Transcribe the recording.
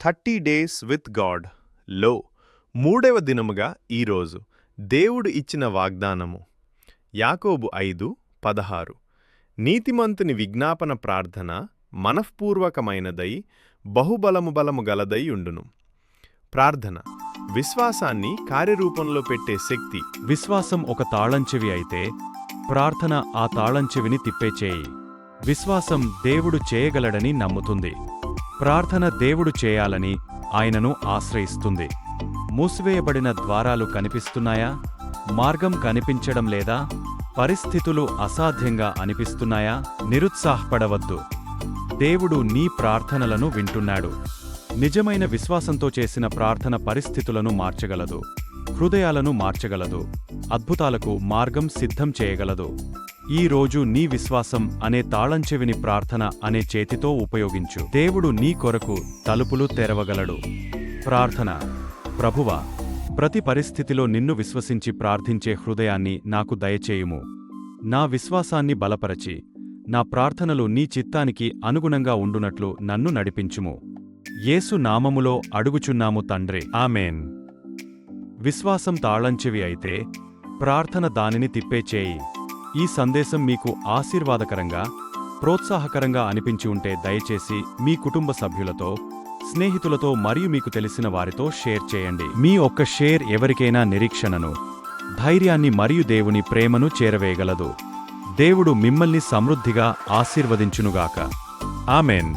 30 days with God లో 3వ దినముగా ఈరోజు దేవుడు ఇచ్చిన వాగ్దానము. యాకోబు 5:16. నీతిమంతుని విజ్ఞాపన ప్రార్థన మనఃపూర్వకమైనదై బలము గలదై ఉండును. ప్రార్థన విశ్వాసాన్ని కార్యరూపంలో పెట్టే శక్తి. విశ్వాసం ఒక తాళంచెవి అయితే ప్రార్థన ఆ తాళంచెవిని తిప్పేచేయి. విశ్వాసం దేవుడు చేయగలడని నమ్ముతుంది. ప్రార్థన దేవుడు చేయాలని ఆయనను ఆశ్రయిస్తుంది. మూసివేయబడిన ద్వారాలు కనిపిస్తున్నాయా? మార్గం కనిపించడం లేదా? పరిస్థితులు అసాధ్యంగా అనిపిస్తున్నాయా? నిరుత్సాహపడవద్దు. దేవుడు నీ ప్రార్థనలను వింటున్నాడు. నిజమైన విశ్వాసంతో చేసిన ప్రార్థన పరిస్థితులను మార్చగలదు, హృదయాలను మార్చగలదు, అద్భుతాలకు మార్గం సిద్ధం చేయగలదు. ఈ రోజు నీ విశ్వాసం అనే తాళంచెవిని ప్రార్థన అనే చేతితో ఉపయోగించు. దేవుడు నీ కొరకు తలుపులు తెరవగలడు. ప్రార్థన. ప్రభువా, ప్రతి పరిస్థితిలో నిన్ను విశ్వసించి ప్రార్థించే హృదయాన్ని నాకు దయచేయుము. నా విశ్వాసాన్ని బలపరచి నా ప్రార్థనలు నీ చిత్తానికి అనుగుణంగా ఉండునట్లు నన్ను నడిపించుము. యేసు నామములో అడుగుచున్నాము తండ్రి. ఆమేన్. విశ్వాసం తాళంచెవి అయితే ప్రార్థన దానిని తిప్పేచేయి. ఈ సందేశం మీకు ఆశీర్వాదకరంగా, ప్రోత్సాహకరంగా అనిపించి ఉంటే దయచేసి మీ కుటుంబ సభ్యులతో, స్నేహితులతో మరియు మీకు తెలిసిన వారితో షేర్ చేయండి. మీ ఒక్క షేర్ ఎవరికైనా నిరీక్షణను, ధైర్యాన్ని మరియు దేవుని ప్రేమను చేరవేయగలదు. దేవుడు మిమ్మల్ని సమృద్ధిగా ఆశీర్వదించునుగాక. ఆమేన్.